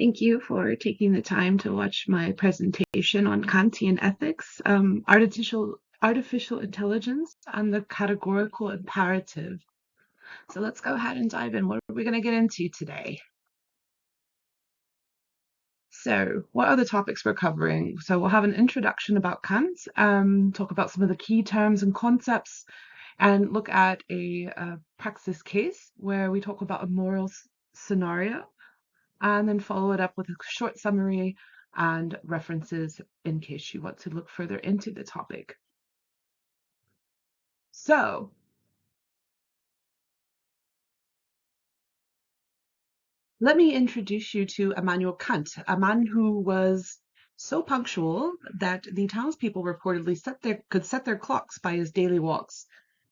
Thank you for taking the time to watch my presentation on Kantian ethics, artificial intelligence, and the categorical imperative. So let's go ahead and dive in. What are we going to get into today? So, what are the topics we're covering? So, we'll have an introduction about Kant, talk about some of the key terms and concepts, and look at a praxis case where we talk about a moral scenario, and then follow it up with a short summary and references in case you want to look further into the topic. So, let me introduce you to Immanuel Kant, a man who was so punctual that the townspeople reportedly could set their clocks by his daily walks.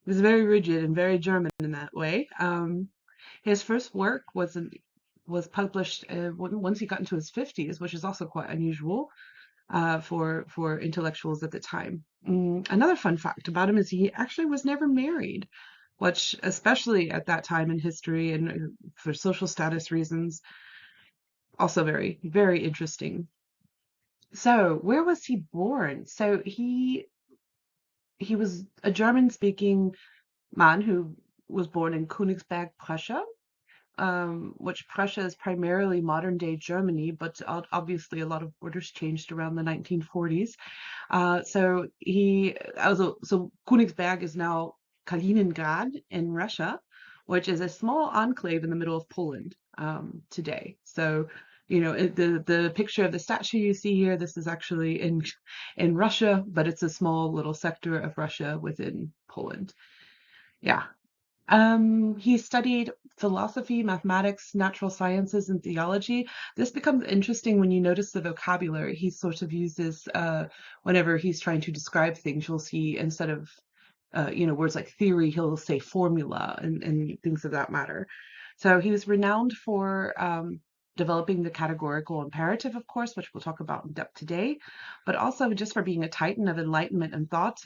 He was very rigid and very German in that way. His first work was published once he got into his 50s, which is also quite unusual for intellectuals at the time. Another fun fact about him is he actually was never married, which, especially at that time in history and for social status reasons, also very, very interesting. So, where was he born? So he was a German-speaking man who was born in Königsberg, Prussia, which Prussia is primarily modern-day Germany, but obviously a lot of borders changed around the 1940s. So Königsberg is now Kaliningrad in Russia, which is a small enclave in the middle of Poland today. So, the picture of the statue you see here, this is actually in Russia, but it's a small little sector of Russia within Poland. Yeah. He studied philosophy, mathematics, natural sciences, and theology. This becomes interesting when you notice the vocabulary he sort of uses whenever he's trying to describe things. You'll see instead of words like theory, he'll say formula and things of that matter. So he was renowned for developing the categorical imperative, of course, which we'll talk about in depth today, but also just for being a titan of enlightenment and thought,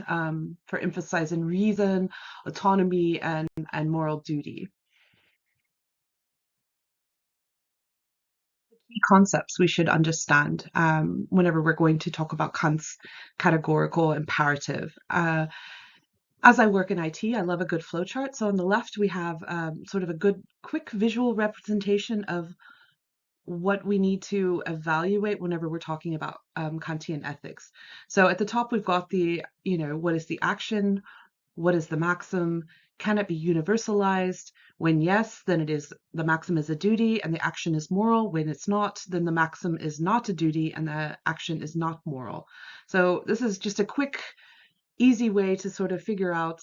for emphasizing reason, autonomy, and moral duty. Key concepts we should understand whenever we're going to talk about Kant's categorical imperative. As I work in IT, I love a good flowchart. So on the left, we have sort of a good, quick visual representation of what we need to evaluate whenever we're talking about Kantian ethics. So at the top, we've got what is the action? What is the maxim? Can it be universalized? When yes, then the maxim is a duty and the action is moral. When it's not, then the maxim is not a duty and the action is not moral. So this is just a quick, easy way to sort of figure out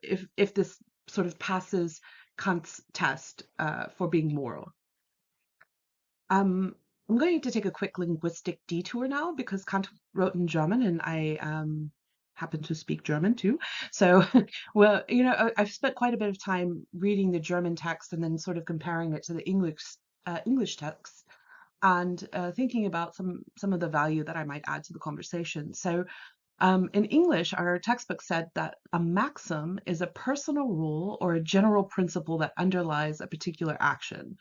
if this sort of passes Kant's test for being moral. I'm going to take a quick linguistic detour now because Kant wrote in German and I happen to speak German too. So, well, I've spent quite a bit of time reading the German text and then sort of comparing it to the English text and thinking about some of the value that I might add to the conversation. So, in English, our textbook said that a maxim is a personal rule or a general principle that underlies a particular action.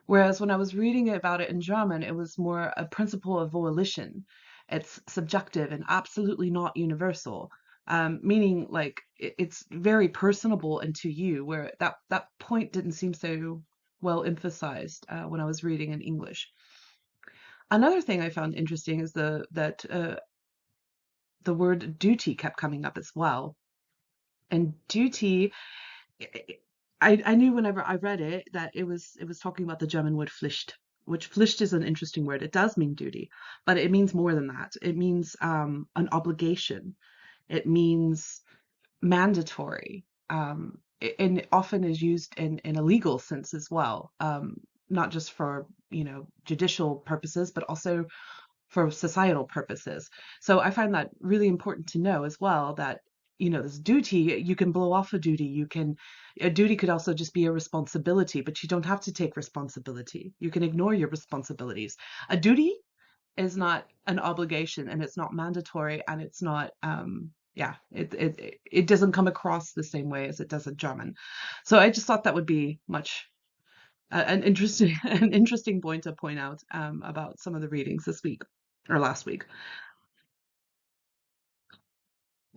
Whereas when I was reading about it in German, it was more a principle of volition. It's subjective and absolutely not universal, meaning like it's very personable and to you, where that point didn't seem so well emphasized when I was reading in English. Another thing I found interesting is that the word duty kept coming up as well. And duty, I knew whenever I read it that it was talking about the German word Pflicht, which Pflicht is an interesting word. It does mean duty, but it means more than that. It means an obligation. It means mandatory, and often is used in a legal sense as well, not just for judicial purposes, but also for societal purposes. So I find that really important to know as well that this duty, you can blow off a duty. A duty could also just be a responsibility, but you don't have to take responsibility. You can ignore your responsibilities. A duty is not an obligation and it's not mandatory and it's not it doesn't come across the same way as it does in German. So I just thought that would be much an interesting an interesting point to point out about some of the readings this week or last week.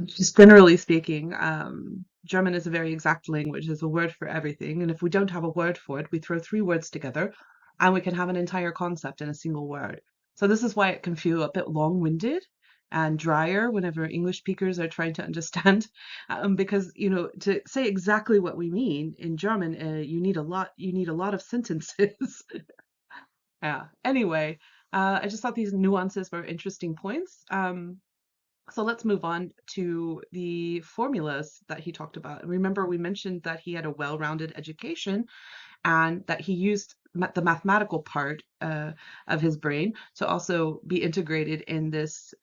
Just generally speaking, German is a very exact language. There's a word for everything, and if we don't have a word for it, we throw three words together, and we can have an entire concept in a single word. So this is why it can feel a bit long-winded and drier whenever English speakers are trying to understand, because to say exactly what we mean in German, you need a lot of sentences. Yeah. Anyway, I just thought these nuances were interesting points. So let's move on to the formulas that he talked about. Remember, we mentioned that he had a well-rounded education and that he used the mathematical part of his brain to also be integrated in this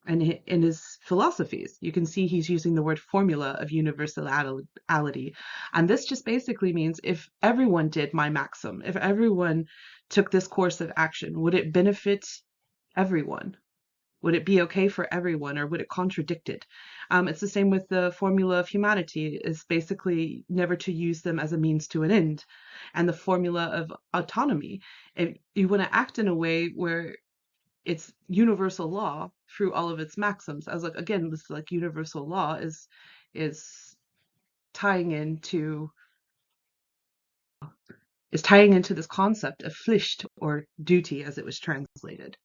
in his philosophies. You can see he's using the word formula of universality. And this just basically means if everyone did my maxim, if everyone took this course of action, would it benefit everyone? Would it be okay for everyone, or would it contradict it? It's the same with the formula of humanity, is basically never to use them as a means to an end. And the formula of autonomy, if you want to act in a way where it's universal law through all of its maxims, as like again, this like universal law is tying into tying into this concept of Pflicht or duty as it was translated.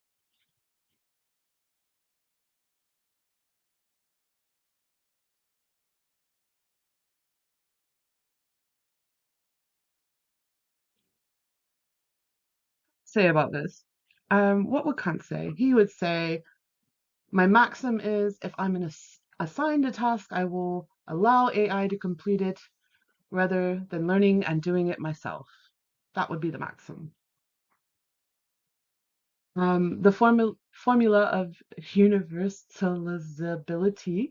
Say about this. What would Kant say? He would say, my maxim is if I'm assigned a task, I will allow AI to complete it rather than learning and doing it myself. That would be the maxim. The formula of universalizability.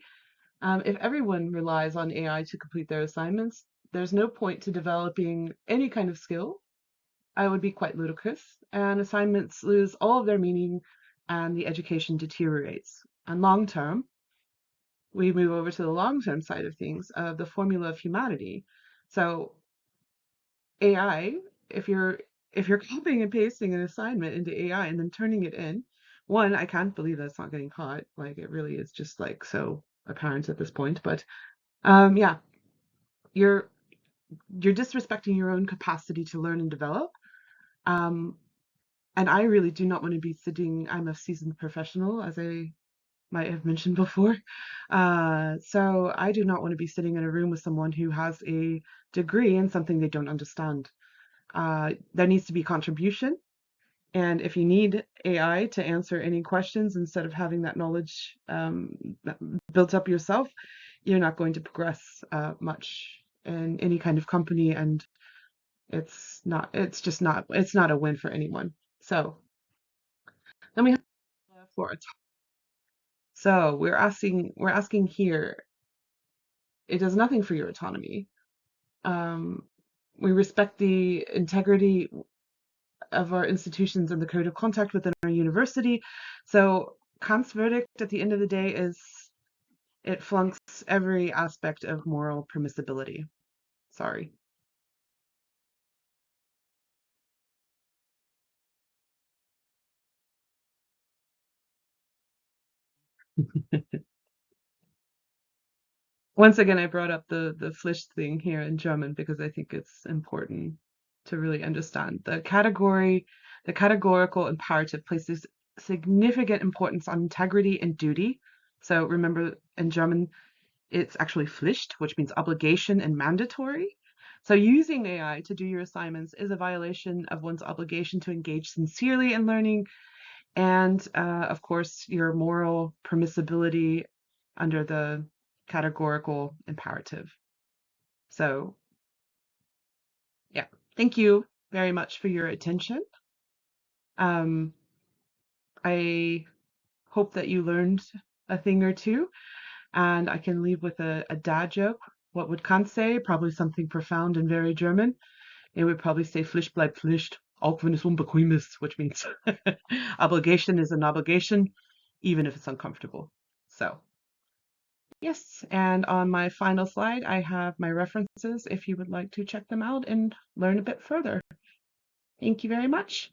If everyone relies on AI to complete their assignments, there's no point to developing any kind of skill. I would be quite ludicrous, and assignments lose all of their meaning and the education deteriorates. And long term, we move over to the long term side of things, of the formula of humanity. So AI, if you're copying and pasting an assignment into AI and then turning it in, one, I can't believe that's not getting caught. Like it really is just like so apparent at this point. But yeah, you're you're disrespecting your own capacity to learn and develop. Um, and I really do not want to be sitting. I'm a seasoned professional, as I might have mentioned before. So I do not want to be sitting in a room with someone who has a degree in something they don't understand. There needs to be contribution. And if you need AI to answer any questions instead of having that knowledge built up yourself, you're not going to progress much in any kind of company. And it's not a win for anyone. So then we have for so we're asking here, it does nothing for your autonomy. Um, we respect the integrity of our institutions and the code of contact within our university. So Kant's verdict at the end of the day is it flunks every aspect of moral permissibility. Sorry. Once again, I brought up the Pflicht thing here in German because I think it's important to really understand. The categorical imperative places significant importance on integrity and duty. So remember, in German, it's actually Pflicht, which means obligation and mandatory. So using AI to do your assignments is a violation of one's obligation to engage sincerely in learning and, of course, your moral permissibility under the categorical imperative. So, yeah, thank you very much for your attention. Um, I hope that you learned a thing or two, and I can leave with a dad joke. What would Kant say? Probably something profound and very German. It would probably say Pflicht bleibt Pflicht, auch wenn es unbequem ist, which means obligation is an obligation, even if it's uncomfortable. So Yes, and on my final slide, I have my references if you would like to check them out and learn a bit further. Thank you very much.